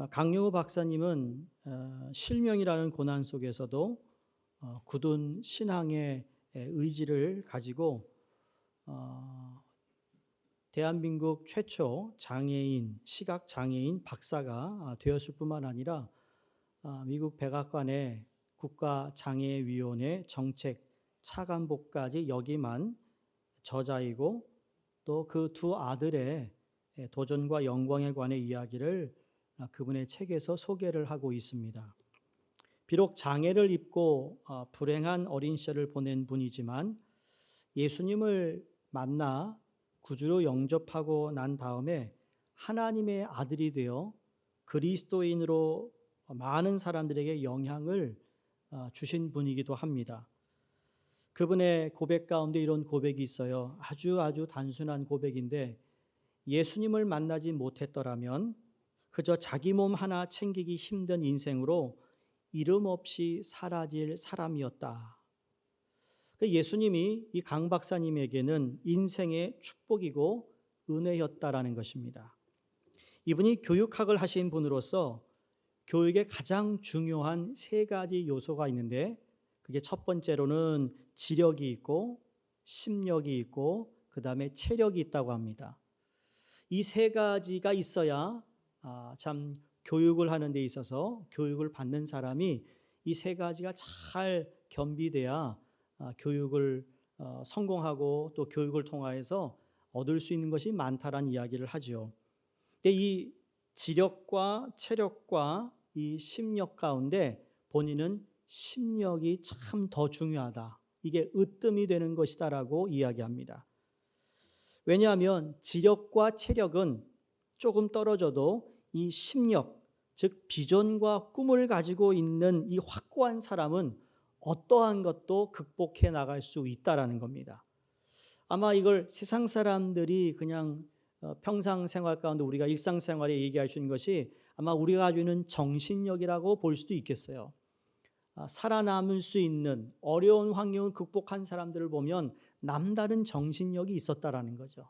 강영우 박사님은 실명이라는 고난 속에서도 굳은 신앙의 의지를 가지고 대한민국 최초 장애인, 시각 장애인 박사가 되었을 뿐만 아니라 미국 백악관의 국가장애위원회 정책 차관보까지 역임한 저자이고, 또 그 두 아들의 도전과 영광에 관한 이야기를 그분의 책에서 소개를 하고 있습니다. 비록 장애를 입고 불행한 어린 시절을 보낸 분이지만 예수님을 만나 구주로 영접하고 난 다음에 하나님의 아들이 되어 그리스도인으로 많은 사람들에게 영향을 주신 분이기도 합니다. 그분의 고백 가운데 이런 고백이 있어요. 아주 단순한 고백인데, 예수님을 만나지 못했더라면 그저 자기 몸 하나 챙기기 힘든 인생으로 이름 없이 사라질 사람이었다. 예수님이 이 강 박사님에게는 인생의 축복이고 은혜였다라는 것입니다. 이분이 교육학을 하신 분으로서 교육에 가장 중요한 세 가지 요소가 있는데, 그게 첫 번째로는 지력이 있고 심력이 있고 그 다음에 체력이 있다고 합니다. 이 세 가지가 있어야 참 교육을 하는 데 있어서, 교육을 받는 사람이 이 세 가지가 잘 겸비돼야 교육을 성공하고 또 교육을 통하여서 얻을 수 있는 것이 많다라는 이야기를 하죠. 근데 이 지력과 체력과 이 심력 가운데 본인은 심력이 참 더 중요하다, 이게 으뜸이 되는 것이다라고 이야기합니다. 왜냐하면 지력과 체력은 조금 떨어져도 이 심력, 즉 비전과 꿈을 가지고 있는 이 확고한 사람은 어떠한 것도 극복해 나갈 수 있다라는 겁니다. 아마 이걸 세상 사람들이 그냥 평상생활 가운데 우리가 일상생활에 얘기할 수 있는 것이 아마 우리가 가지고 있는 정신력이라고 볼 수도 있겠어요. 살아남을 수 있는 어려운 환경을 극복한 사람들을 보면 남다른 정신력이 있었다라는 거죠.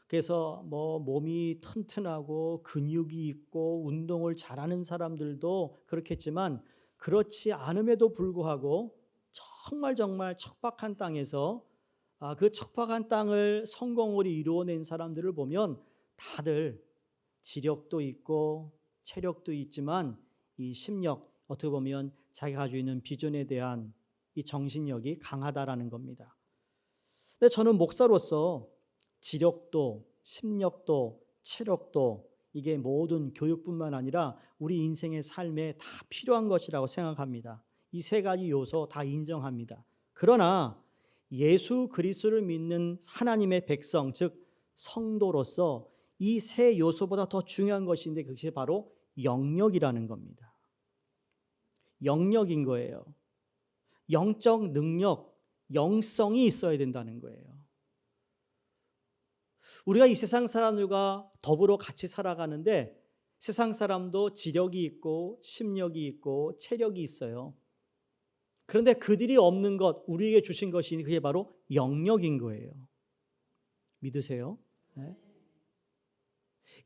그래서 몸이 튼튼하고 근육이 있고 운동을 잘하는 사람들도 그렇겠지만, 그렇지 않음에도 불구하고 정말 척박한 땅에서 그 척박한 땅을 성공으로 이루어낸 사람들을 보면 다들 지력도 있고 체력도 있지만 이 심력, 어떻게 보면 자기가 가지고 있는 비전에 대한 이 정신력이 강하다라는 겁니다. 근데 저는 목사로서 지력도 심력도 체력도 이게 모든 교육뿐만 아니라 우리 인생의 삶에 다 필요한 것이라고 생각합니다. 이 세 가지 요소 다 인정합니다. 그러나 예수 그리스도를 믿는 하나님의 백성, 즉 성도로서 이 세 요소보다 더 중요한 것인데, 그것이 바로 영역이라는 겁니다. 영역인 거예요. 영적 능력, 영성이 있어야 된다는 거예요. 우리가 이 세상 사람들과 더불어 같이 살아가는데 세상 사람도 지력이 있고 심력이 있고 체력이 있어요. 그런데 그들이 없는 것, 우리에게 주신 것이 그게 바로 영역인 거예요. 믿으세요? 네?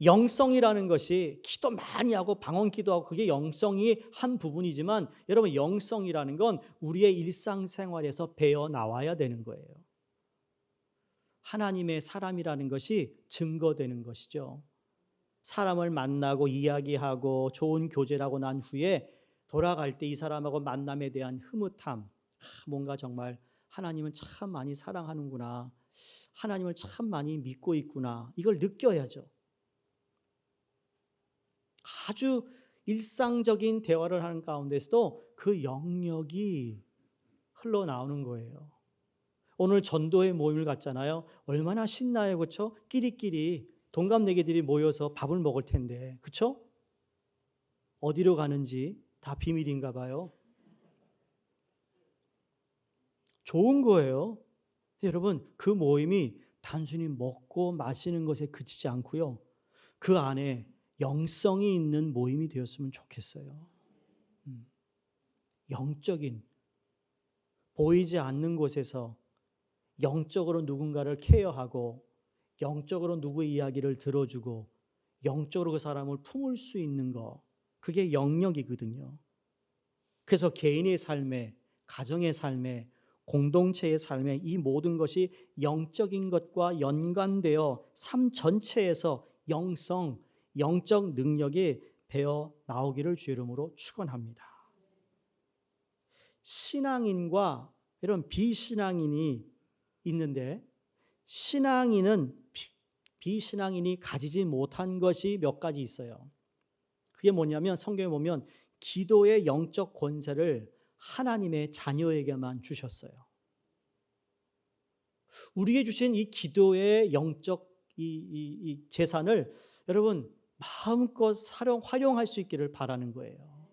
영성이라는 것이 기도 많이 하고 방언 기도하고 그게 영성이 한 부분이지만, 여러분 영성이라는 건 우리의 일상생활에서 배어 나와야 되는 거예요. 하나님의 사람이라는 것이 증거되는 것이죠. 사람을 만나고 이야기하고 좋은 교제를 하고 난 후에 돌아갈 때 이 사람하고 만남에 대한 흐뭇함, 뭔가 정말 하나님은 참 많이 사랑하는구나, 하나님을 참 많이 믿고 있구나, 이걸 느껴야죠. 아주 일상적인 대화를 하는 가운데서도 그 영역이 흘러나오는 거예요. 오늘 전도회 모임을 갖잖아요. 얼마나 신나요, 그렇죠? 끼리끼리 동갑내기들이 모여서 밥을 먹을 텐데, 그렇죠? 어디로 가는지 다 비밀인가 봐요. 좋은 거예요. 여러분, 그 모임이 단순히 먹고 마시는 것에 그치지 않고요, 그 안에 영성이 있는 모임이 되었으면 좋겠어요. 영적인, 보이지 않는 곳에서 영적으로 누군가를 케어하고 영적으로 누구의 이야기를 들어주고 영적으로 그 사람을 품을 수 있는 것, 그게 영역이거든요. 그래서 개인의 삶에, 가정의 삶에, 공동체의 삶에 이 모든 것이 영적인 것과 연관되어 삶 전체에서 영성, 영적 능력이 배어 나오기를 주 이름으로 축원합니다. 신앙인과 이런 비신앙인이 있는데, 신앙인은 비신앙인이 가지지 못한 것이 몇 가지 있어요. 그게 뭐냐면 성경에 보면 기도의 영적 권세를 하나님의 자녀에게만 주셨어요. 우리에게 주신 이 기도의 영적 이 재산을 여러분 마음껏 활용할 수 있기를 바라는 거예요.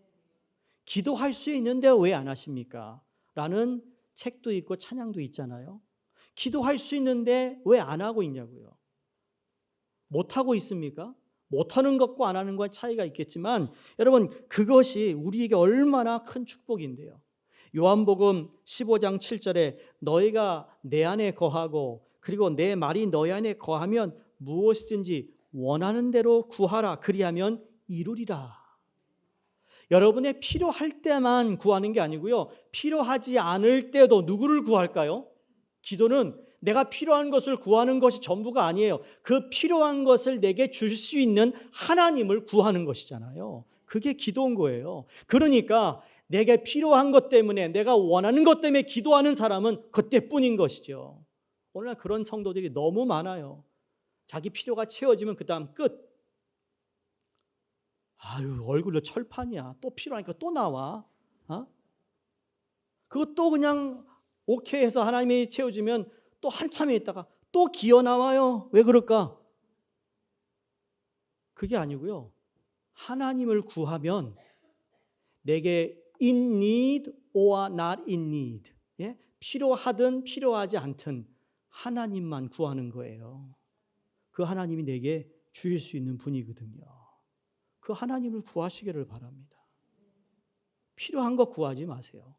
기도할 수 있는데 왜 안 하십니까? 라는 책도 있고 찬양도 있잖아요. 기도할 수 있는데 왜 안 하고 있냐고요. 못하고 있습니까? 못하는 것과 안 하는 것과 차이가 있겠지만 여러분 그것이 우리에게 얼마나 큰 축복인데요. 요한복음 15장 7절에 너희가 내 안에 거하고 그리고 내 말이 너희 안에 거하면 무엇이든지 원하는 대로 구하라 그리하면 이루리라. 여러분의 필요할 때만 구하는 게 아니고요. 필요하지 않을 때도 누구를 구할까요? 기도는 내가 필요한 것을 구하는 것이 전부가 아니에요. 그 필요한 것을 내게 줄 수 있는 하나님을 구하는 것이잖아요. 그게 기도인 거예요. 그러니까 내게 필요한 것 때문에 내가 원하는 것 때문에 기도하는 사람은 그때뿐인 것이죠. 오늘날 그런 성도들이 너무 많아요. 자기 필요가 채워지면 그 다음 끝. 아유 얼굴로 철판이야. 또 필요하니까 또 나와. 그것도 그냥 오케이 해서 하나님이 채워주면 또 한참에 있다가 또 기어 나와요. 왜 그럴까? 그게 아니고요. 하나님을 구하면 내게 in need or not in need, 예? 필요하든 필요하지 않든 하나님만 구하는 거예요. 그 하나님이 내게 주실 수 있는 분이거든요. 그 하나님을 구하시기를 바랍니다. 필요한 거 구하지 마세요.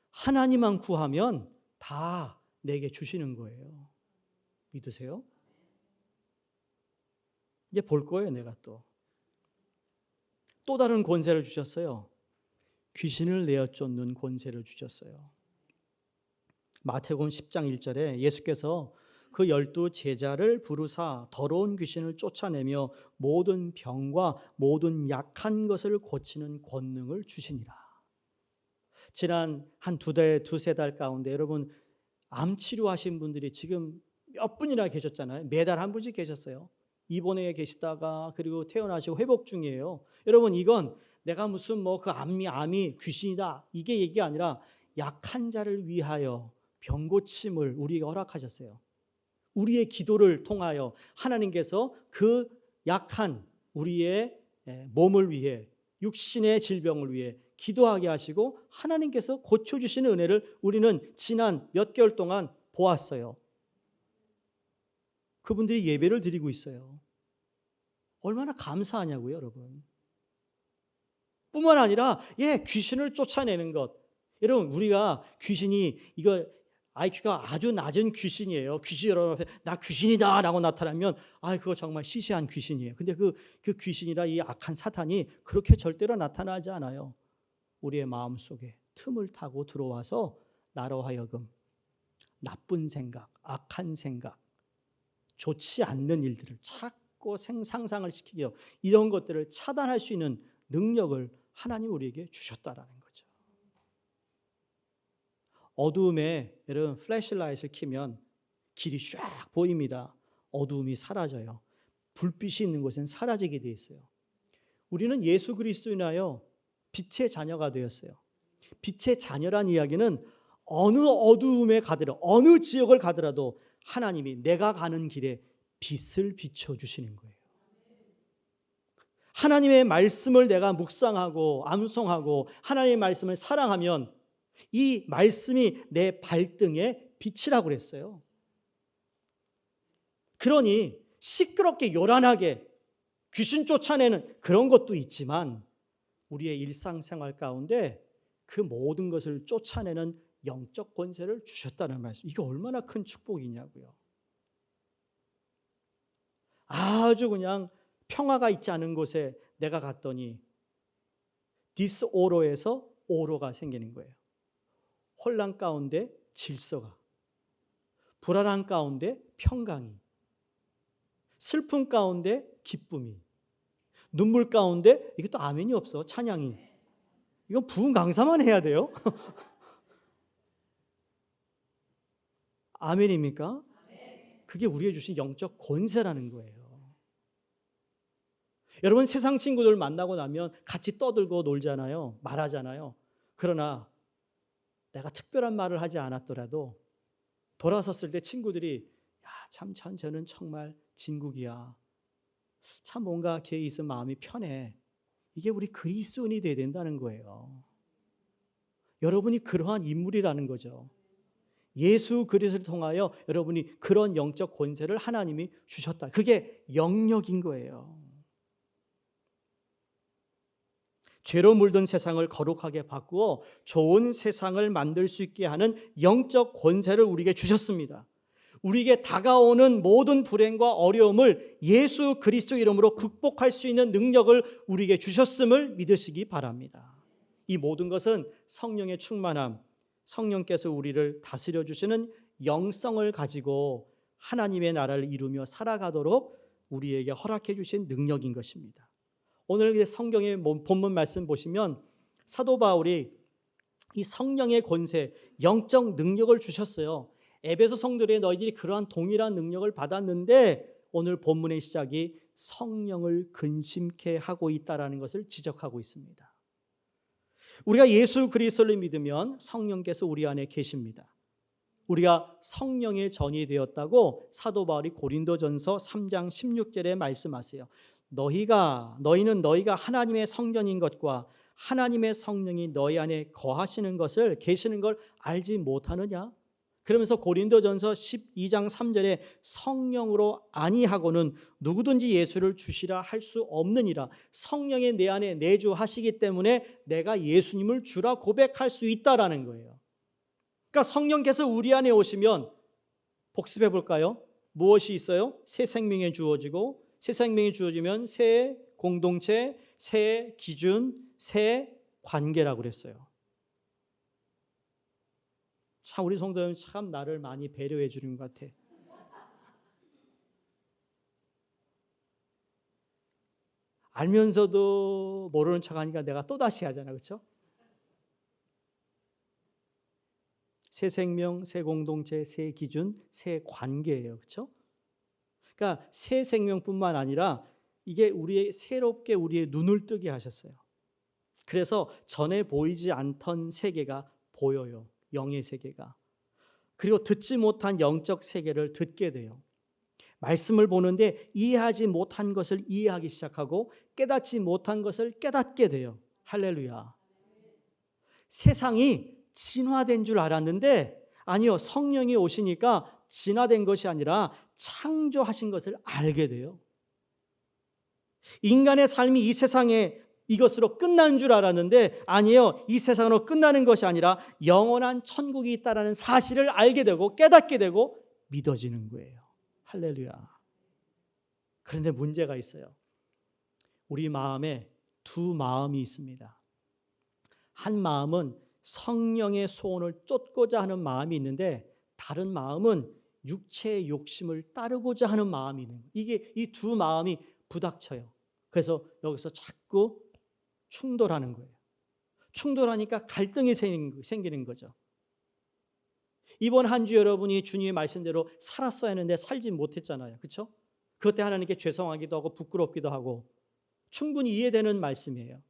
하나님만 구하면 다 내게 주시는 거예요. 믿으세요? 이제 볼 거예요. 내가 또 다른 권세를 주셨어요. 귀신을 내어 쫓는 권세를 주셨어요. 마태복음 10장 1절에 예수께서 그 12 제자를 부르사 더러운 귀신을 쫓아내며 모든 병과 모든 약한 것을 고치는 권능을 주시니라. 지난 한 두세 달 가운데 여러분 암 치료하신 분들이 지금 몇 분이나 계셨잖아요. 매달 한 분씩 계셨어요. 입원해 계시다가 그리고 퇴원하시고 회복 중이에요. 여러분 이건 내가 무슨 그 암이 귀신이다 이게 얘기가 아니라 약한 자를 위하여 병 고침을 우리에게 허락하셨어요. 우리의 기도를 통하여 하나님께서 그 약한 우리의 몸을 위해 육신의 질병을 위해 기도하게 하시고 하나님께서 고쳐주시는 은혜를 우리는 지난 몇 개월 동안 보았어요. 그분들이 예배를 드리고 있어요. 얼마나 감사하냐고요, 여러분. 뿐만 아니라 귀신을 쫓아내는 것. 여러분 우리가 귀신이 이거 IQ가 아주 낮은 귀신이에요. 귀신 여러분 앞에 나 귀신이다 라고 나타나면 그거 정말 시시한 귀신이에요. 근데 그 귀신이라 이 악한 사탄이 그렇게 절대로 나타나지 않아요. 우리의 마음속에 틈을 타고 들어와서 나로 하여금 나쁜 생각, 악한 생각, 좋지 않는 일들을 자꾸 상상을 시키고 이런 것들을 차단할 수 있는 능력을 하나님 우리에게 주셨다라는 거죠. 어두움에 여러분 플래시라이트를 켜면 길이 쫙 보입니다. 어두움이 사라져요. 불빛이 있는 곳은 사라지게 되어 있어요. 우리는 예수 그리스도인하여 빛의 자녀가 되었어요. 빛의 자녀란 이야기는 어느 어두움에 가더라도 어느 지역을 가더라도 하나님이 내가 가는 길에 빛을 비춰주시는 거예요. 하나님의 말씀을 내가 묵상하고 암송하고 하나님의 말씀을 사랑하면 이 말씀이 내 발등에 빛이라고 그랬어요. 그러니 시끄럽게 요란하게 귀신 쫓아내는 그런 것도 있지만 우리의 일상생활 가운데 그 모든 것을 쫓아내는 영적 권세를 주셨다는 말씀. 이게 얼마나 큰 축복이냐고요. 아주 그냥 평화가 있지 않은 곳에 내가 갔더니 디스오로에서 오로가 생기는 거예요. 혼란 가운데 질서가, 불안한 가운데 평강이, 슬픔 가운데 기쁨이, 눈물 가운데 이게 또 아멘이 없어, 찬양이. 이건 부흥 강사만 해야 돼요. 아멘입니까? 그게 우리에게 주신 영적 권세라는 거예요. 여러분, 세상 친구들 만나고 나면 같이 떠들고 놀잖아요. 말하잖아요. 그러나 내가 특별한 말을 하지 않았더라도 돌아섰을 때 친구들이 참 저는 정말 진국이야. 참 뭔가 걔 있으면 마음이 편해. 이게 우리 그리스도인이 돼야 된다는 거예요. 여러분이 그러한 인물이라는 거죠. 예수 그리스도를 통하여 여러분이 그런 영적 권세를 하나님이 주셨다. 그게 영역인 거예요. 죄로 물든 세상을 거룩하게 바꾸어 좋은 세상을 만들 수 있게 하는 영적 권세를 우리에게 주셨습니다. 우리에게 다가오는 모든 불행과 어려움을 예수 그리스도 이름으로 극복할 수 있는 능력을 우리에게 주셨음을 믿으시기 바랍니다. 이 모든 것은 성령의 충만함, 성령께서 우리를 다스려 주시는 영성을 가지고 하나님의 나라를 이루며 살아가도록 우리에게 허락해 주신 능력인 것입니다. 오늘 성경의 본문 말씀 보시면 사도 바울이 이 성령의 권세, 영적 능력을 주셨어요. 에베소 성도들의 너희들이 그러한 동일한 능력을 받았는데 오늘 본문의 시작이 성령을 근심케 하고 있다라는 것을 지적하고 있습니다. 우리가 예수 그리스도를 믿으면 성령께서 우리 안에 계십니다. 우리가 성령의 전이 되었다고 사도 바울이 고린도전서 3장 16절에 말씀하세요. 너희는 너희가 하나님의 성전인 것과 하나님의 성령이 너희 안에 거하시는 것을 계시는 걸 알지 못하느냐? 그러면서 고린도전서 12장 3절에 성령으로 아니하고는 누구든지 예수를 주시라 할 수 없느니라. 성령이 내 안에 내주하시기 때문에 내가 예수님을 주라 고백할 수 있다라는 거예요. 그러니까 성령께서 우리 안에 오시면 복습해 볼까요? 무엇이 있어요? 새 생명이 주어지고, 새 생명이 주어지면 새 공동체, 새 기준, 새 관계라고 그랬어요. 참 우리 성도는 참 나를 많이 배려해 주는 것 같아. 알면서도 모르는 척하니까 내가 또다시 하잖아, 그렇죠? 새 생명, 새 공동체, 새 기준, 새 관계예요, 그렇죠? 그러니까 새 생명뿐만 아니라 이게 새롭게 우리의 눈을 뜨게 하셨어요. 그래서 전에 보이지 않던 세계가 보여요. 영의 세계가. 그리고 듣지 못한 영적 세계를 듣게 돼요. 말씀을 보는데 이해하지 못한 것을 이해하기 시작하고 깨닫지 못한 것을 깨닫게 돼요. 할렐루야. 세상이 진화된 줄 알았는데 아니요. 성령이 오시니까 진화된 것이 아니라 창조하신 것을 알게 돼요. 인간의 삶이 이 세상에 이것으로 끝난 줄 알았는데 아니에요. 이 세상으로 끝나는 것이 아니라 영원한 천국이 있다는 사실을 알게 되고 깨닫게 되고 믿어지는 거예요. 할렐루야. 그런데 문제가 있어요. 우리 마음에 두 마음이 있습니다. 한 마음은 성령의 소원을 쫓고자 하는 마음이 있는데 다른 마음은 육체의 욕심을 따르고자 하는 마음이 있는 거예요. 이게 이 두 마음이 부닥쳐요. 그래서 여기서 자꾸 충돌하는 거예요. 충돌하니까 갈등이 생기는 거죠. 이번 한 주 여러분이 주님의 말씀대로 살았어야 했는데 살지 못했잖아요. 그렇죠? 그것 때 하나님께 죄송하기도 하고 부끄럽기도 하고 충분히 이해되는 말씀이에요.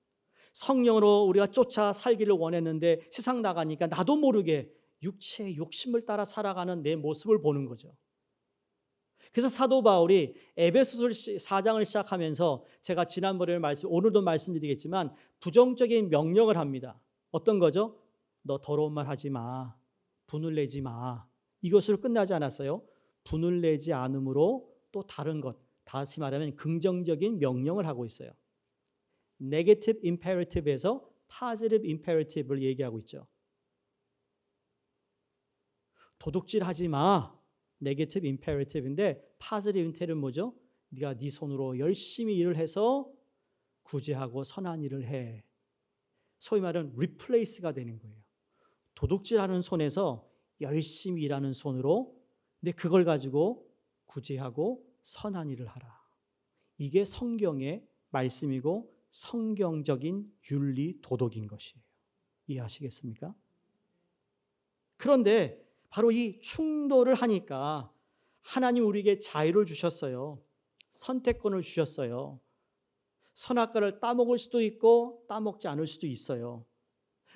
성령으로 우리가 쫓아 살기를 원했는데 세상 나가니까 나도 모르게 육체의 욕심을 따라 살아가는 내 모습을 보는 거죠. 그래서 사도 바울이 에베소서 4장을 시작하면서 제가 지난번에 오늘도 말씀드리겠지만 부정적인 명령을 합니다. 어떤 거죠? 너 더러운 말 하지 마. 분을 내지 마. 이것으로 끝나지 않았어요. 분을 내지 않음으로 또 다른 것, 다시 말하면 긍정적인 명령을 하고 있어요. Negative imperative에서 Positive imperative를 얘기하고 있죠. 도둑질하지 마. Negative imperative인데 Positive imperative는 뭐죠? 네가 네 손으로 열심히 일을 해서 구제하고 선한 일을 해. 소위 말하는 리플레이스가 되는 거예요. 도둑질하는 손에서 열심히 일하는 손으로, 근데 그걸 가지고 구제하고 선한 일을 하라. 이게 성경의 말씀이고 성경적인 윤리 도덕인 것이에요. 이해하시겠습니까? 그런데 바로 이 충돌을 하니까 하나님 우리에게 자유를 주셨어요. 선택권을 주셨어요. 선악과를 따먹을 수도 있고 따먹지 않을 수도 있어요.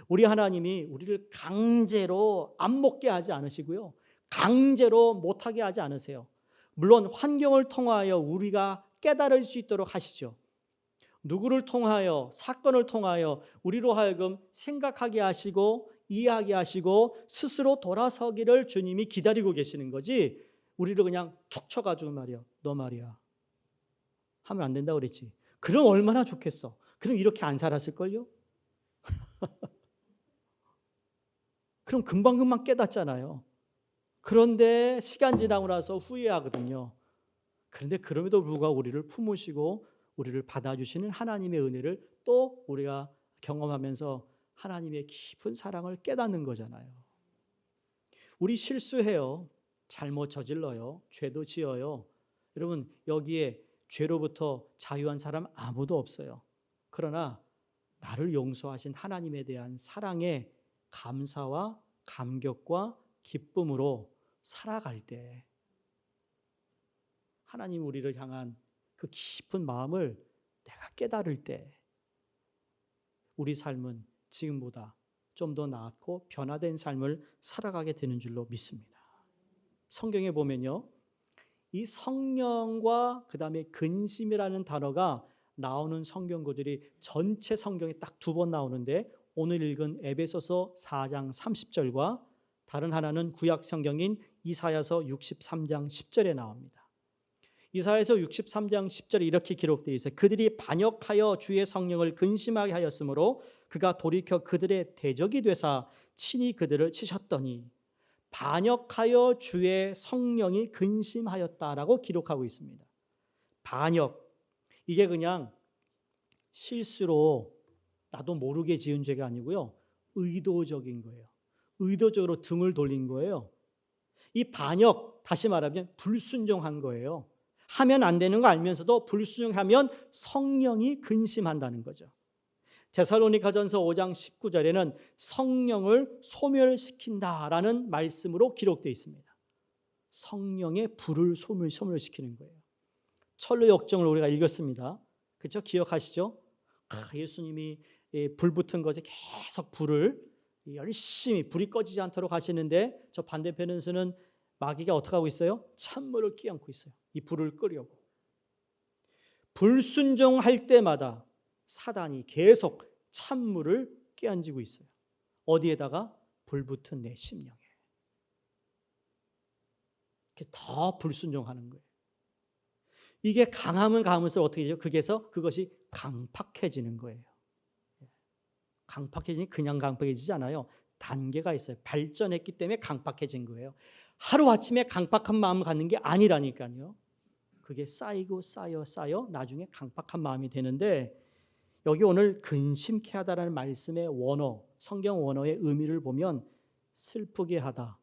우리 하나님이 우리를 강제로 안 먹게 하지 않으시고요. 강제로 못하게 하지 않으세요. 물론 환경을 통하여 우리가 깨달을 수 있도록 하시죠. 누구를 통하여, 사건을 통하여 우리로 하여금 생각하게 하시고 이해하게 하시고 스스로 돌아서기를 주님이 기다리고 계시는 거지, 우리를 그냥 툭 쳐가지고 말이야, 너 말이야 하면 안 된다고 그랬지. 그럼 얼마나 좋겠어. 그럼 이렇게 안 살았을걸요? 그럼 금방금방 깨닫잖아요. 그런데 시간 지나고 나서 후회하거든요. 그런데 그럼에도 불구하고 우리를 품으시고 우리를 받아주시는 하나님의 은혜를 또 우리가 경험하면서 하나님의 깊은 사랑을 깨닫는 거잖아요. 우리 실수해요. 잘못 저질러요. 죄도 지어요. 여러분, 여기에 죄로부터 자유한 사람 아무도 없어요. 그러나 나를 용서하신 하나님에 대한 사랑의 감사와 감격과 기쁨으로 살아갈 때 하나님 우리를 향한 그 깊은 마음을 내가 깨달을 때 우리 삶은 지금보다 좀 더 나았고 변화된 삶을 살아가게 되는 줄로 믿습니다. 성경에 보면요, 이 성령과 그 다음에 근심이라는 단어가 나오는 성경 구절이 전체 성경에 딱 2번 나오는데, 오늘 읽은 에베소서 4장 30절과 다른 하나는 구약 성경인 이사야서 63장 10절에 나옵니다. 이사야서 63장 10절에 이렇게 기록되어 있어요. 그들이 반역하여 주의 성령을 근심하게 하였으므로 그가 돌이켜 그들의 대적이 되사 친히 그들을 치셨더니, 반역하여 주의 성령이 근심하였다라고 기록하고 있습니다. 반역, 이게 그냥 실수로 나도 모르게 지은 죄가 아니고요, 의도적인 거예요. 의도적으로 등을 돌린 거예요. 이 반역, 다시 말하면 불순종한 거예요. 하면 안 되는 거 알면서도 불순종하면 성령이 근심한다는 거죠. 데살로니가전서 5장 19절에는 성령을 소멸시킨다라는 말씀으로 기록되어 있습니다. 성령의 불을 소멸시키는 거예요. 철로 역정을 우리가 읽었습니다. 그렇죠? 기억하시죠? 예수님이 불 붙은 것에 계속 불을 열심히 불이 꺼지지 않도록 하시는데, 저 반대편에서는 마귀가 어떻게 하고 있어요? 찬물을 끼얹고 있어요. 이 불을 끄려고. 불순종할 때마다 사단이 계속 찬물을 끼얹고 있어요. 어디에다가? 불붙은 내 심령에. 더 불순종하는 거예요. 이게 강하면 강하면서 어떻게 되죠? 그것이 강팍해지는 거예요. 강팍해지니 그냥 강팍해지지 않아요. 단계가 있어요. 발전했기 때문에 강팍해진 거예요. 하루아침에 강팍한 마음을 갖는 게 아니라니까요. 그게 쌓이고 쌓여 나중에 강팍한 마음이 되는데, 여기 오늘 근심케 하다라는 말씀의 원어, 성경 원어의 의미를 보면 슬프게 하다,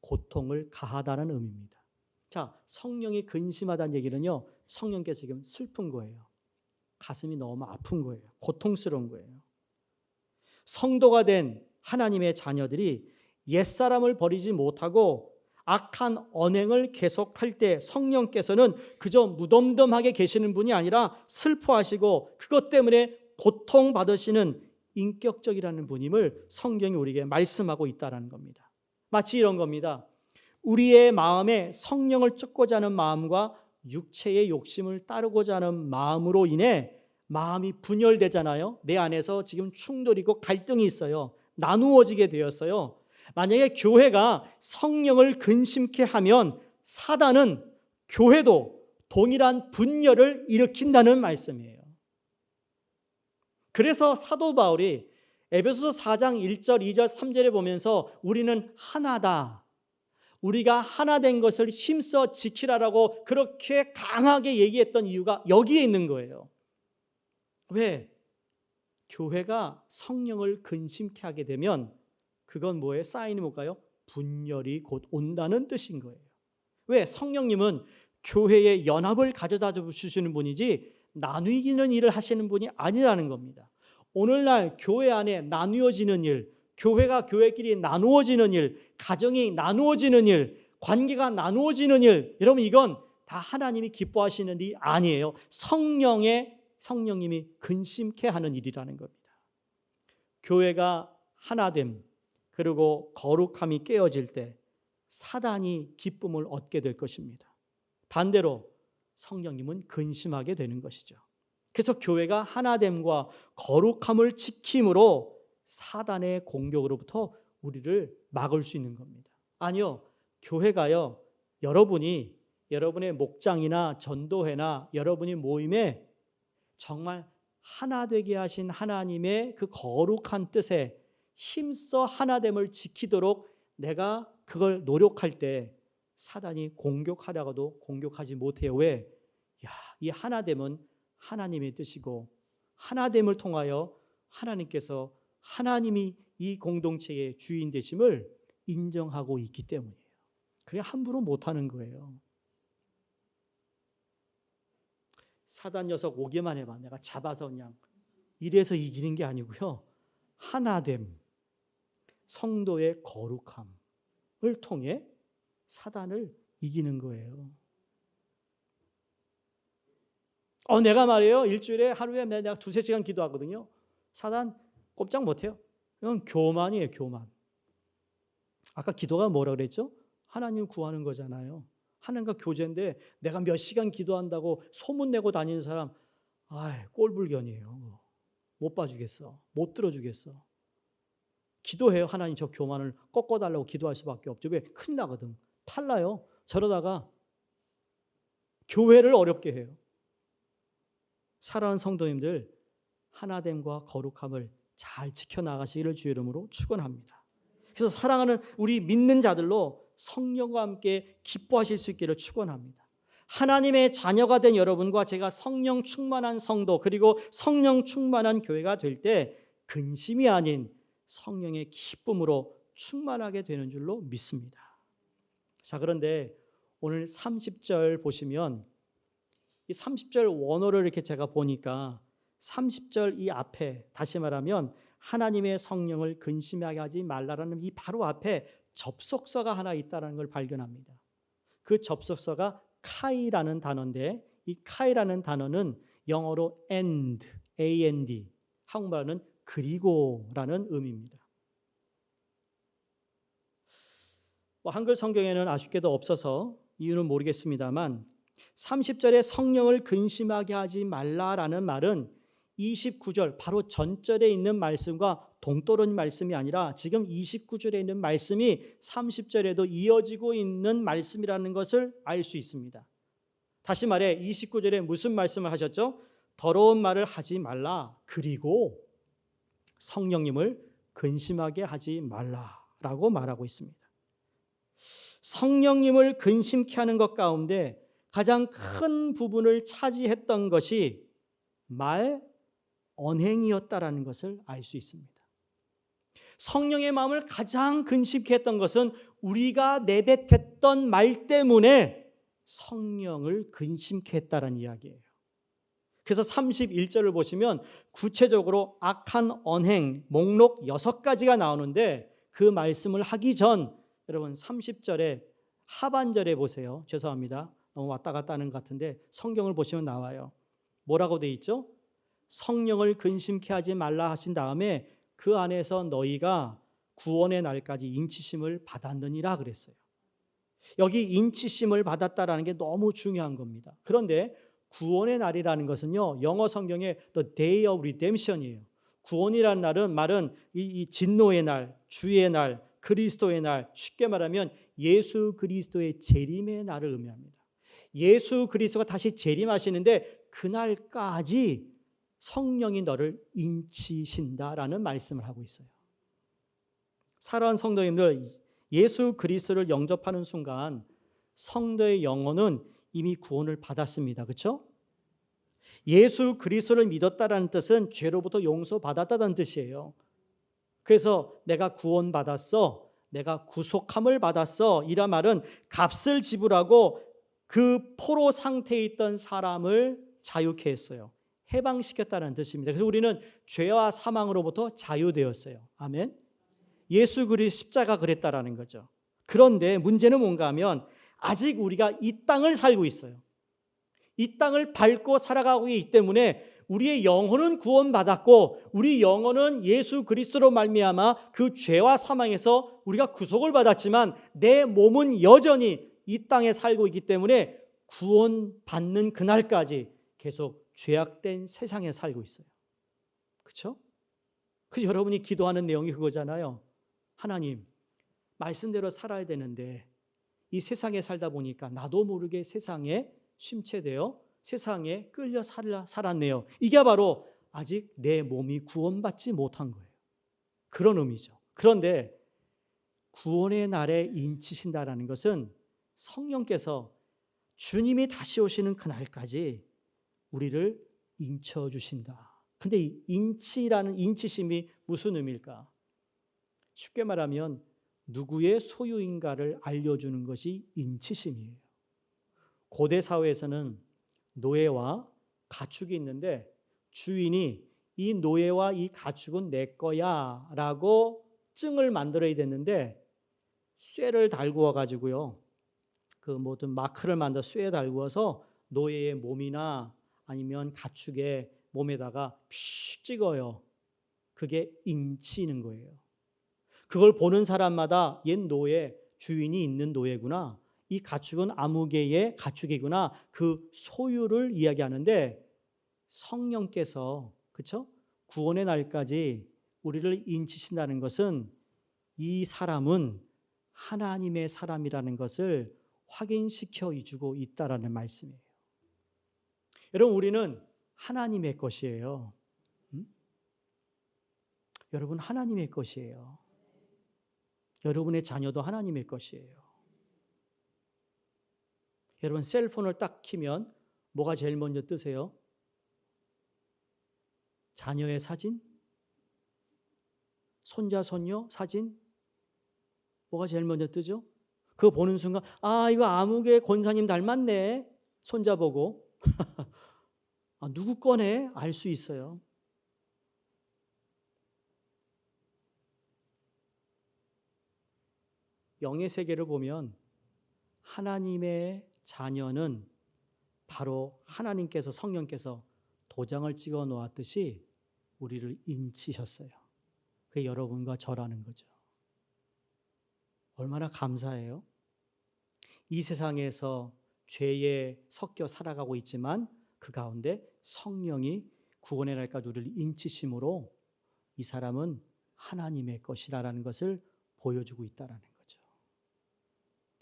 고통을 가하다는 의미입니다. 자, 성령이 근심하다는 얘기는요, 성령께서 지금 슬픈 거예요. 가슴이 너무 아픈 거예요. 고통스러운 거예요. 성도가 된 하나님의 자녀들이 옛사람을 버리지 못하고 악한 언행을 계속할 때 성령께서는 그저 무덤덤하게 계시는 분이 아니라 슬퍼하시고 그것 때문에 고통받으시는 인격적이라는 분임을 성경이 우리에게 말씀하고 있다는 겁니다. 마치 이런 겁니다. 우리의 마음에 성령을 쫓고자 하는 마음과 육체의 욕심을 따르고자 하는 마음으로 인해 마음이 분열되잖아요. 내 안에서 지금 충돌이고 갈등이 있어요. 나누어지게 되었어요. 만약에 교회가 성령을 근심케 하면 사단은 교회도 동일한 분열을 일으킨다는 말씀이에요. 그래서 사도 바울이 에베소서 4장 1절, 2절, 3절에 보면서 우리는 하나다, 우리가 하나 된 것을 힘써 지키라라고 그렇게 강하게 얘기했던 이유가 여기에 있는 거예요. 왜? 교회가 성령을 근심케 하게 되면 그건 뭐예요? 사인이 뭘까요? 분열이 곧 온다는 뜻인 거예요. 왜? 성령님은 교회의 연합을 가져다 주시는 분이지 나누기는 일을 하시는 분이 아니라는 겁니다. 오늘날 교회 안에 나누어지는 일, 교회가 교회끼리 나누어지는 일, 가정이 나누어지는 일, 관계가 나누어지는 일, 여러분 이건 다 하나님이 기뻐하시는 일이 아니에요. 성령님이 근심케 하는 일이라는 겁니다. 교회가 하나됨, 그리고 거룩함이 깨어질 때 사단이 기쁨을 얻게 될 것입니다. 반대로 성령님은 근심하게 되는 것이죠. 그래서 교회가 하나됨과 거룩함을 지킴으로 사단의 공격으로부터 우리를 막을 수 있는 겁니다. 아니요, 교회가요, 여러분의 목장이나 전도회나 여러분이 모임에 정말 하나 되게 하신 하나님의 그 거룩한 뜻에 힘써 하나됨을 지키도록 내가 그걸 노력할 때 사단이 공격하려고도 공격하지 못해요. 왜? 이 하나됨은 하나님의 뜻이고 하나됨을 통하여 하나님께서 하나님이 이 공동체의 주인 되심을 인정하고 있기 때문이에요. 그래 함부로 못하는 거예요. 사단 녀석 오기만 해봐. 내가 잡아서 그냥 이래서 이기는 게 아니고요. 하나됨, 성도의 거룩함을 통해 사단을 이기는 거예요. 내가 말이에요. 일주일에 하루에 내가 2-3시간 기도하거든요. 사단 꼼짝 못해요. 이건 교만이에요. 교만. 아까 기도가 뭐라 그랬죠? 하나님 구하는 거잖아요. 하나님과 교제인데 내가 몇 시간 기도한다고 소문내고 다니는 사람 꼴불견이에요. 못 봐주겠어. 못 들어주겠어. 기도해요. 하나님 저 교만을 꺾어달라고 기도할 수밖에 없죠. 왜? 큰일 나거든. 탈나요. 저러다가 교회를 어렵게 해요. 사랑하는 성도님들, 하나됨과 거룩함을 잘 지켜나가시기를 주의 이름으로 축원합니다. 그래서 사랑하는 우리 믿는 자들로 성령과 함께 기뻐하실 수 있기를 축원합니다. 하나님의 자녀가 된 여러분과 제가 성령 충만한 성도 그리고 성령 충만한 교회가 될 때 근심이 아닌 성령의 기쁨으로 충만하게 되는 줄로 믿습니다. 자, 그런데 오늘 30절 보시면 이 30절 원어를 이렇게 제가 보니까 30절 이 앞에 다시 말하면 하나님의 성령을 근심하게 하지 말라라는 이 바로 앞에 접속사가 하나 있다는 걸 발견합니다. 그 접속사가 카이라는 단어인데 이 카이라는 단어는 영어로 and, and, 한국말로는 그리고라는 의미입니다. 한글 성경에는 아쉽게도 없어서 이유는 모르겠습니다만 30절에 성령을 근심하게 하지 말라라는 말은 29절 바로 전절에 있는 말씀과 동떨어진 말씀이 아니라 지금 29절에 있는 말씀이 30절에도 이어지고 있는 말씀이라는 것을 알 수 있습니다. 다시 말해 29절에 무슨 말씀을 하셨죠? 더러운 말을 하지 말라. 그리고 성령님을 근심하게 하지 말라라고 말하고 있습니다. 성령님을 근심케 하는 것 가운데 가장 큰 부분을 차지했던 것이 말 언행이었다라는 것을 알 수 있습니다. 성령의 마음을 가장 근심케 했던 것은 우리가 내뱉었던 말 때문에 성령을 근심케 했다라는 이야기예요. 그래서 31절을 보시면 구체적으로 악한 언행 목록 6가지가 나오는데 그 말씀을 하기 전 여러분 30절에 하반절에 보세요. 죄송합니다. 너무 왔다 갔다 하는 것 같은데 성경을 보시면 나와요. 뭐라고 돼 있죠? 성령을 근심케 하지 말라 하신 다음에 그 안에서 너희가 구원의 날까지 인치심을 받았느니라 그랬어요. 여기 인치심을 받았다라는 게 너무 중요한 겁니다. 그런데 구원의 날이라는 것은요, 영어 성경에 The Day of Redemption이에요. 구원이라는 날은 말은 이 진노의 날, 주의 날, 그리스도의 날, 쉽게 말하면 예수 그리스도의 재림의 날을 의미합니다. 예수 그리스도가 다시 재림하시는데 그날까지 성령이 너를 인치신다라는 말씀을 하고 있어요. 사랑하는 성도님들, 예수 그리스도를 영접하는 순간 성도의 영혼은 이미 구원을 받았습니다. 그렇죠? 예수 그리스도를 믿었다라는 뜻은 죄로부터 용서받았다는 뜻이에요. 그래서 내가 구원받았어, 내가 구속함을 받았어, 이란 말은 값을 지불하고 그 포로 상태에 있던 사람을 자유케 했어요. 해방시켰다는 뜻입니다. 그래서 우리는 죄와 사망으로부터 자유되었어요. 아멘. 예수 그리스도 십자가 그랬다라는 거죠. 그런데 문제는 뭔가 하면 아직 우리가 이 땅을 살고 있어요. 이 땅을 밟고 살아가고 있기 때문에 우리의 영혼은 구원받았고 우리 영혼은 예수 그리스도로 말미암아 그 죄와 사망에서 우리가 구속을 받았지만 내 몸은 여전히 이 땅에 살고 있기 때문에 구원받는 그날까지 계속 죄악된 세상에 살고 있어요. 그렇죠? 그 여러분이 기도하는 내용이 그거잖아요. 하나님, 말씀대로 살아야 되는데 이 세상에 살다 보니까 나도 모르게 세상에 심취되어 세상에 끌려 살았네요. 이게 바로 아직 내 몸이 구원받지 못한 거예요. 그런 의미죠. 그런데 구원의 날에 인치신다라는 것은 성령께서 주님이 다시 오시는 그날까지 우리를 인쳐주신다. 근데 이 인치라는 인치심이 무슨 의미일까? 쉽게 말하면 누구의 소유인가를 알려주는 것이 인치심이에요. 고대 사회에서는 노예와 가축이 있는데 주인이 이 노예와 이 가축은 내 거야 라고 증을 만들어야 됐는데 쇠를 달고 와가지고요, 그 모든 마크를 만들어 쇠에 달구어서 노예의 몸이나 아니면 가축의 몸에다가 픽 찍어요. 그게 인치는 거예요. 그걸 보는 사람마다 옛 노예, 주인이 있는 노예구나, 이 가축은 아무개의 가축이구나, 그 소유를 이야기하는데 성령께서, 그렇죠? 구원의 날까지 우리를 인치신다는 것은 이 사람은 하나님의 사람이라는 것을 확인시켜 주고 있다라는 말씀이에요. 여러분, 우리는 하나님의 것이에요. 여러분, 하나님의 것이에요. 여러분의 자녀도 하나님의 것이에요. 여러분, 셀폰을 딱 키면 뭐가 제일 먼저 뜨세요? 자녀의 사진? 손자, 손녀 사진? 뭐가 제일 먼저 뜨죠? 그거 보는 순간, 아, 이거 아무개 권사님 닮았네. 손자 보고. 아, 누구 거네? 알 수 있어요. 영의 세계를 보면 하나님의 자녀는 바로 하나님께서, 성령께서 도장을 찍어 놓았듯이 우리를 인치셨어요. 그게 여러분과 저라는 거죠. 얼마나 감사해요. 이 세상에서 죄에 섞여 살아가고 있지만 그 가운데 성령이 구원의 날까지 우리를 인치심으로 이 사람은 하나님의 것이라는 것을 보여주고 있다는 거죠.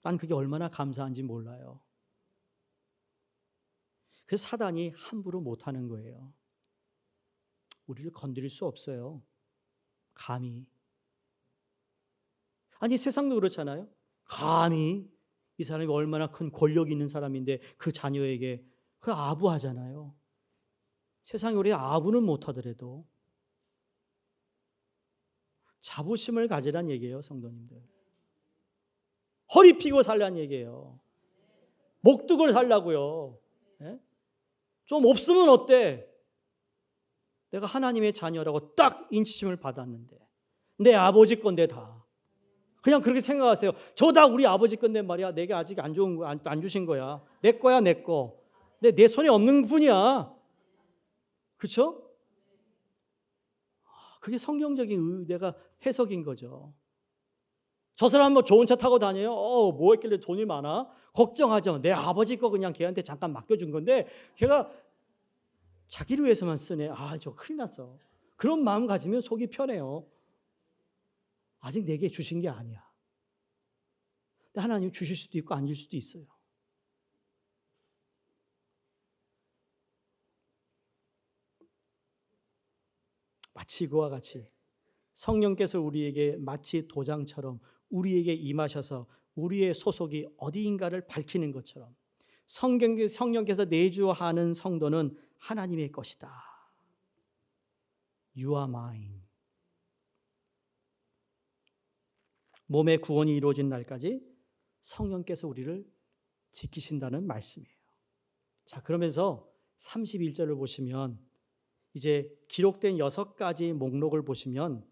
난 그게 얼마나 감사한지 몰라요. 그래서 사단이 함부로 못하는 거예요. 우리를 건드릴 수 없어요. 감히. 아니, 세상도 그렇잖아요. 감히 이 사람이 얼마나 큰 권력 있는 사람인데 그 자녀에게 그 아부하잖아요. 세상이 우리 아부는 못하더라도 자부심을 가지란 얘기예요, 성도님들. 허리 펴고 살란 얘기예요. 목뚝을 살라고요. 예? 좀 없으면 어때? 내가 하나님의 자녀라고 딱 인치심을 받았는데 내 아버지 건데 다. 그냥 그렇게 생각하세요. 저 다 우리 아버지 건데 말이야. 내게 아직 안 좋은 거 안 주신 거야. 내 거야, 내 거. 근데 내 손에 없는 뿐이야. 그렇죠? 그게 성경적인 내가 해석인 거죠. 저 사람 뭐 좋은 차 타고 다녀요. 뭐 했길래 돈이 많아? 걱정하죠. 내 아버지 거 그냥 걔한테 잠깐 맡겨준 건데 걔가 자기를 위해서만 쓰네. 아, 저 큰일 났어. 그런 마음 가지면 속이 편해요. 아직 내게 주신 게 아니야. 근데 하나님 주실 수도 있고 안 줄 수도 있어요. 마치 그와 같이 성령께서 우리에게 마치 도장처럼 우리에게 임하셔서 우리의 소속이 어디인가를 밝히는 것처럼 성령께서 내주하는 성도는 하나님의 것이다. You are mine. 몸의 구원이 이루어진 날까지 성령께서 우리를 지키신다는 말씀이에요. 자, 그러면서 31절을 보시면 이제 기록된 6가지 목록을 보시면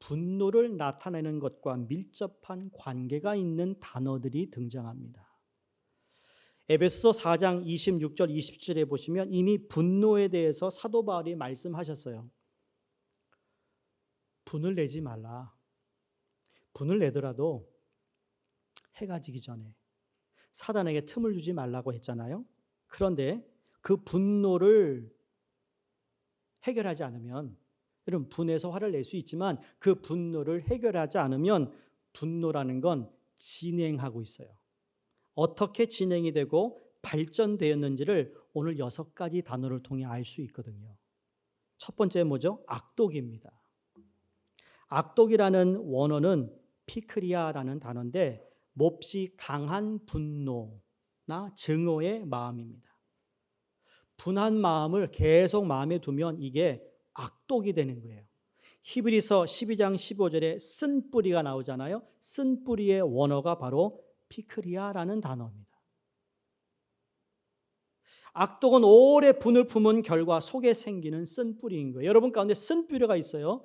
분노를 나타내는 것과 밀접한 관계가 있는 단어들이 등장합니다. 에베소서 4장 26절 27절에 보시면 이미 분노에 대해서 사도 바울이 말씀하셨어요. 분을 내지 말라. 분을 내더라도 해가 지기 전에 사단에게 틈을 주지 말라고 했잖아요. 그런데 그 분노를 해결하지 않으면, 여러분 분에서 화를 낼 수 있지만 그 분노를 해결하지 않으면 분노라는 건 진행하고 있어요. 어떻게 진행이 되고 발전되었는지를 오늘 6가지 단어를 통해 알 수 있거든요. 첫 번째 뭐죠? 악독입니다. 악독이라는 원어는 피크리아라는 단어인데 몹시 강한 분노나 증오의 마음입니다. 분한 마음을 계속 마음에 두면 이게 악독이 되는 거예요. 히브리서 12장 15절에 쓴 뿌리가 나오잖아요. 쓴 뿌리의 원어가 바로 피크리아라는 단어입니다. 악독은 오래 분을 품은 결과 속에 생기는 쓴 뿌리인 거예요. 여러분 가운데 쓴 뿌리가 있어요.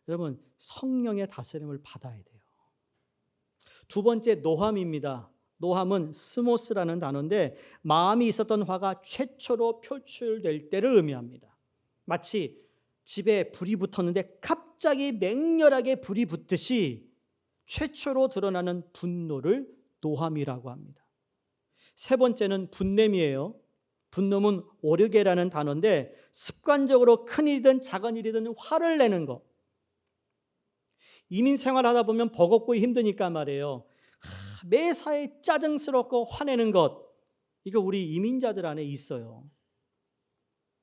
여러분 성령의 다스림을 받아야 돼요. 두 번째 노함입니다. 노함은 스모스라는 단어인데 마음이 있었던 화가 최초로 표출될 때를 의미합니다. 마치 집에 불이 붙었는데 갑자기 맹렬하게 불이 붙듯이 최초로 드러나는 분노를 노함이라고 합니다. 세 번째는 분냄이에요. 분노는 오르게라는 단어인데 습관적으로 큰 일이든 작은 일이든 화를 내는 것. 이민 생활하다 보면 버겁고 힘드니까 말이에요. 매사에 짜증스럽고 화내는 것. 이거 우리 이민자들 안에 있어요.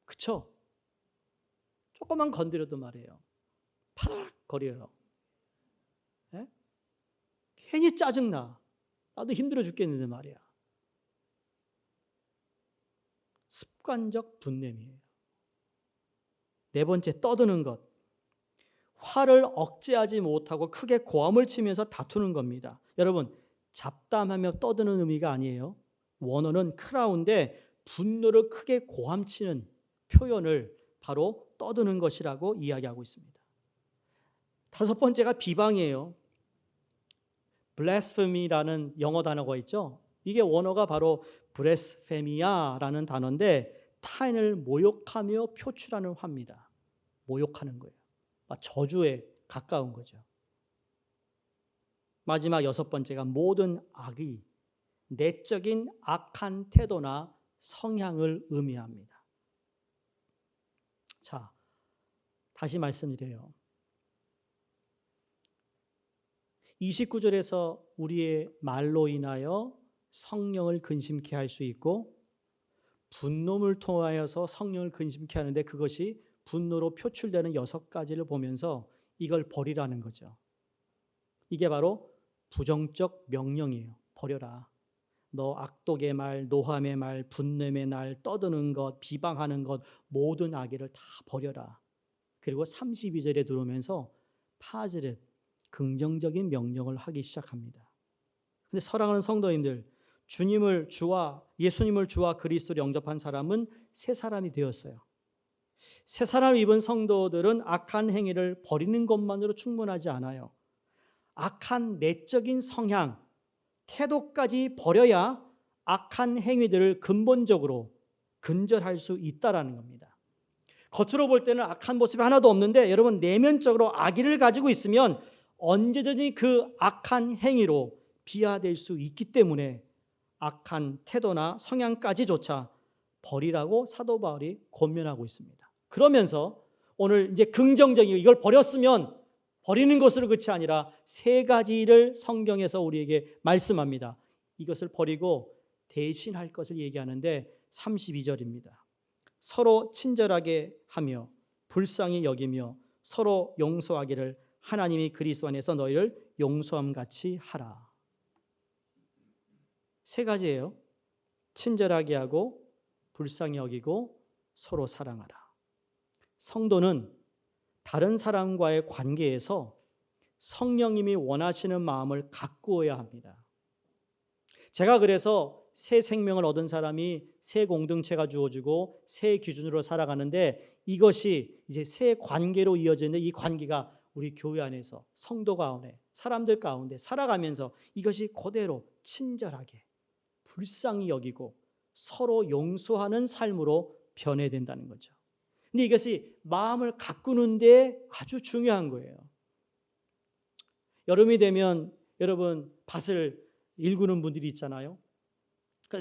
그렇죠? 조금만 건드려도 말이에요. 파락 거려요. 네? 괜히 짜증나. 나도 힘들어 죽겠는데 말이야. 습관적 분냄이에요. 네 번째, 떠드는 것. 화를 억제하지 못하고 크게 고함을 치면서 다투는 겁니다. 여러분, 잡담하며 떠드는 의미가 아니에요. 원어는 크라운데 분노를 크게 고함치는 표현을 바로 떠드는 것이라고 이야기하고 있습니다. 다섯 번째가 비방이에요. blasphemy라는 영어 단어가 있죠. 이게 원어가 바로 blasphemia라는 단어인데 타인을 모욕하며 표출하는 화입니다. 모욕하는 거예요. 저주에 가까운 거죠. 마지막 여섯 번째가 모든 악의, 내적인 악한 태도나 성향을 의미합니다. 자, 다시 말씀드려요. 29절에서 우리의 말로 인하여 성령을 근심케 할 수 있고 분노를 통하여서 성령을 근심케 하는데 그것이 분노로 표출되는 6가지를 보면서 이걸 버리라는 거죠. 이게 바로 부정적 명령이에요. 버려라. 너 악독의 말, 노함의 말, 분냄의 날, 떠드는 것, 비방하는 것, 모든 악의를 다 버려라. 그리고 32절에 들어오면서 파즈렙, 긍정적인 명령을 하기 시작합니다. 근데 사랑하는 성도님들, 예수님을 주와 그리스도를 영접한 사람은 새 사람이 되었어요. 새 사람을 입은 성도들은 악한 행위를 버리는 것만으로 충분하지 않아요. 악한 내적인 성향, 태도까지 버려야 악한 행위들을 근본적으로 근절할 수 있다라는 겁니다. 겉으로 볼 때는 악한 모습이 하나도 없는데 여러분 내면적으로 악의를 가지고 있으면 언제든지 그 악한 행위로 비하될 수 있기 때문에 악한 태도나 성향까지조차 버리라고 사도 바울이 권면하고 있습니다. 그러면서 오늘 이제 긍정적인 이걸 버렸으면 버리는 것으로 끝이 아니라 3가지를 성경에서 우리에게 말씀합니다. 이것을 버리고 대신할 것을 얘기하는데 32절입니다. 서로 친절하게 하며 불쌍히 여기며 서로 용서하기를 하나님이 그리스도 안에서 너희를 용서함같이 하라. 3가지예요. 친절하게 하고 불쌍히 여기고 서로 사랑하라. 성도는 다른 사람과의 관계에서 성령님이 원하시는 마음을 가꾸어야 합니다. 제가 그래서 새 생명을 얻은 사람이 새 공동체가 주어지고 새 기준으로 살아가는데 이것이 이제 새 관계로 이어지는데 이 관계가 우리 교회 안에서 성도 가운데 사람들 가운데 살아가면서 이것이 그대로 친절하게 불쌍히 여기고 서로 용서하는 삶으로 변해된다는 거죠. 근데 이것이 마음을 가꾸는데 아주 중요한 거예요. 여름이 되면 여러분 밭을 일구는 분들이 있잖아요.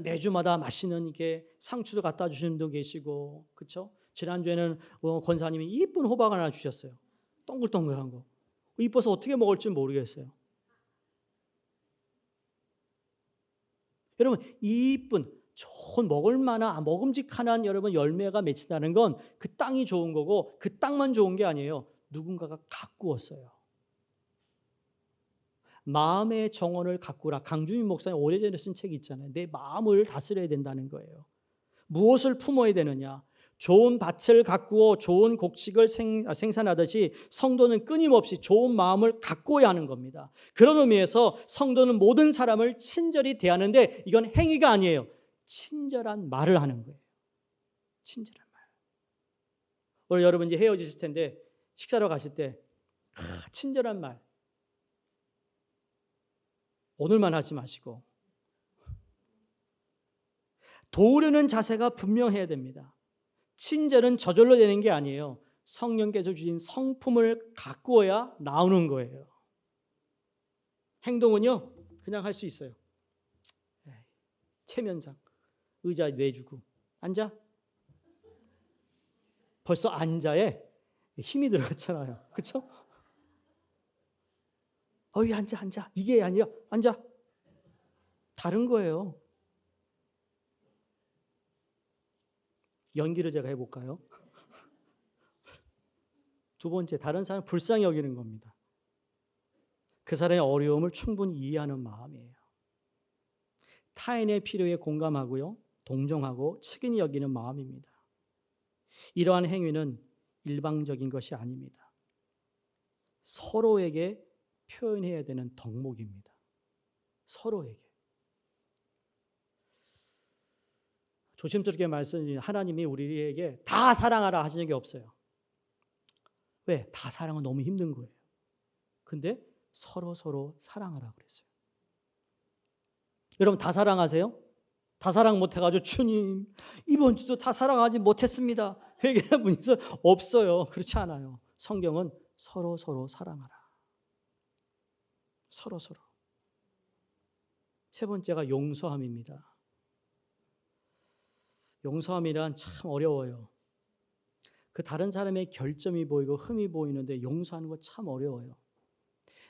매주마다 맛있는 이게 상추도 갖다 주시는 분도 계시고, 그렇죠? 지난주에는 권사님이 이쁜 호박 하나 주셨어요. 동글동글한 거. 이뻐서 어떻게 먹을지 모르겠어요. 여러분 이쁜 좋은 먹을 만한 먹음직한 여러분 열매가 맺힌다는 건 그 땅이 좋은 거고 그 땅만 좋은 게 아니에요. 누군가가 가꾸었어요. 마음의 정원을 가꾸라. 강준민 목사님 오래전에 쓴 책이 있잖아요. 내 마음을 다스려야 된다는 거예요. 무엇을 품어야 되느냐? 좋은 밭을 가꾸어 좋은 곡식을 생산하듯이 성도는 끊임없이 좋은 마음을 가꾸어야 하는 겁니다. 그런 의미에서 성도는 모든 사람을 친절히 대하는데 이건 행위가 아니에요. 친절한 말을 하는 거예요. 친절한 말. 오늘 여러분 이제 헤어지실 텐데 식사로 가실 때 친절한 말 오늘만 하지 마시고 도우려는 자세가 분명해야 됩니다. 친절은 저절로 되는 게 아니에요. 성령께서 주신 성품을 가꾸어야 나오는 거예요. 행동은요 그냥 할 수 있어요. 체면상 의자 내주고 앉아. 벌써 앉아에 힘이 들어갔잖아요. 그렇죠? 어이 앉아. 이게 아니라 앉아. 다른 거예요. 연기를 제가 해볼까요? 두 번째, 다른 사람 불쌍히 여기는 겁니다. 그 사람의 어려움을 충분히 이해하는 마음이에요. 타인의 필요에 공감하고요, 동정하고 측은히 여기는 마음입니다. 이러한 행위는 일방적인 것이 아닙니다. 서로에게 표현해야 되는 덕목입니다. 서로에게. 조심스럽게 말씀드리면 하나님이 우리에게 다 사랑하라 하신 적이 없어요. 왜? 다 사랑은 너무 힘든 거예요. 근데 서로 사랑하라 그랬어요. 여러분 다 사랑하세요? 다 사랑 못해가지고 주님 이번 주도 다 사랑하지 못했습니다. 회개하는 분이 없어요. 그렇지 않아요. 성경은 서로 사랑하라. 서로. 세 번째가 용서함입니다. 용서함이란 참 어려워요. 그 다른 사람의 결점이 보이고 흠이 보이는데 용서하는 거 참 어려워요.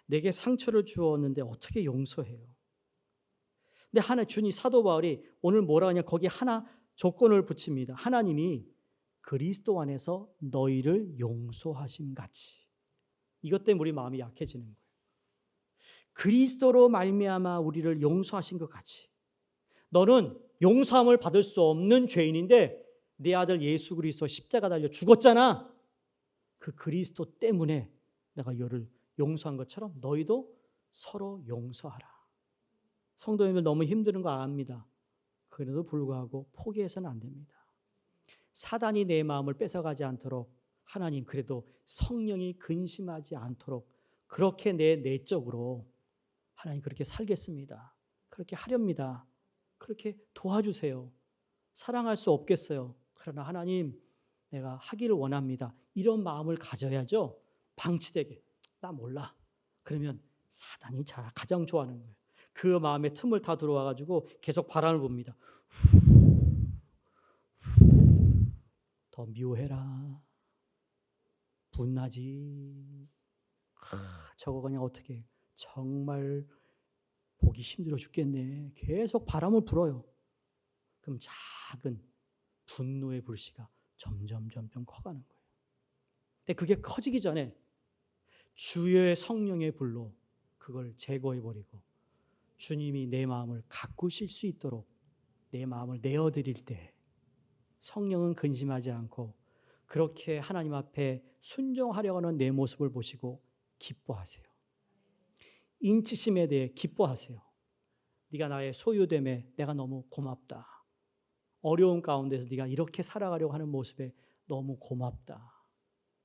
내게 상처를 주었는데 어떻게 용서해요? 근데 주님 사도 바울이 오늘 뭐라 하냐 거기 하나 조건을 붙입니다. 하나님이 그리스도 안에서 너희를 용서하심 같이. 이것 때문에 우리 마음이 약해지는 거예요. 그리스도로 말미암아 우리를 용서하신 것 같이. 너는 용서함을 받을 수 없는 죄인인데 내 아들 예수 그리스도 십자가 달려 죽었잖아. 그 그리스도 때문에 내가 너를 용서한 것처럼 너희도 서로 용서하라. 성도님들 너무 힘든 거 압니다. 그래도 불구하고 포기해서는 안 됩니다. 사단이 내 마음을 뺏어가지 않도록 하나님 그래도 성령이 근심하지 않도록 그렇게 내 내적으로 하나님 그렇게 살겠습니다. 그렇게 하렵니다. 그렇게 도와주세요. 사랑할 수 없겠어요. 그러나 하나님 내가 하기를 원합니다. 이런 마음을 가져야죠. 방치되게 나 몰라. 그러면 사단이 가장 좋아하는 거예요. 그 마음에 틈을 다 들어와가지고 계속 바람을 붑니다. 더 미워해라. 분나지. 저거 그냥 어떻게 정말 보기 힘들어 죽겠네. 계속 바람을 불어요. 그럼 작은 분노의 불씨가 점점 커가는 거예요. 근데 그게 커지기 전에 주의 성령의 불로 그걸 제거해버리고 주님이 내 마음을 가꾸실 수 있도록 내 마음을 내어드릴 때 성령은 근심하지 않고 그렇게 하나님 앞에 순종하려고 하는 내 모습을 보시고 기뻐하세요. 인치심에 대해 기뻐하세요. 네가 나의 소유됨에 내가 너무 고맙다. 어려운 가운데서 네가 이렇게 살아가려고 하는 모습에 너무 고맙다.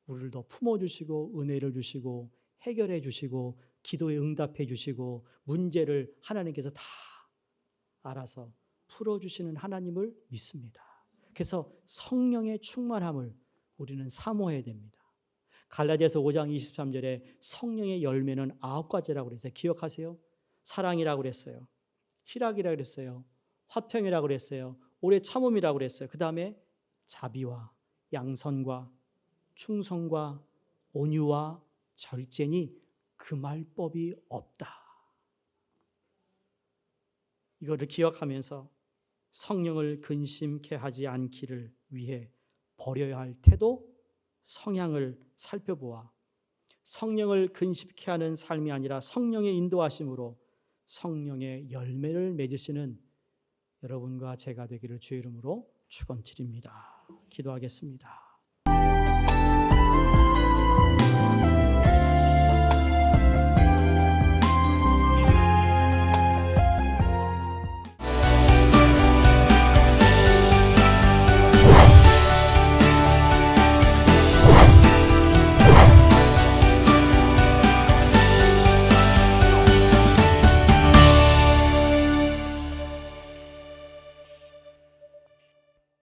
우리를 더 품어주시고 은혜를 주시고 해결해 주시고 기도에 응답해 주시고 문제를 하나님께서 다 알아서 풀어주시는 하나님을 믿습니다. 그래서 성령의 충만함을 우리는 사모해야 됩니다. 갈라디아서 5장 23절에 성령의 열매는 9가지라고 그랬어요. 기억하세요? 사랑이라고 그랬어요. 희락이라고 그랬어요. 화평이라고 그랬어요. 오래 참음이라고 그랬어요. 그 다음에 자비와 양선과 충성과 온유와 절제니 금할 법이 없다. 이거를 기억하면서 성령을 근심케 하지 않기를 위해 버려야 할 태도, 성향을 살펴보아 성령을 근심케 하는 삶이 아니라 성령의 인도하심으로 성령의 열매를 맺으시는 여러분과 제가 되기를 주의 이름으로 축원드립니다. 기도하겠습니다.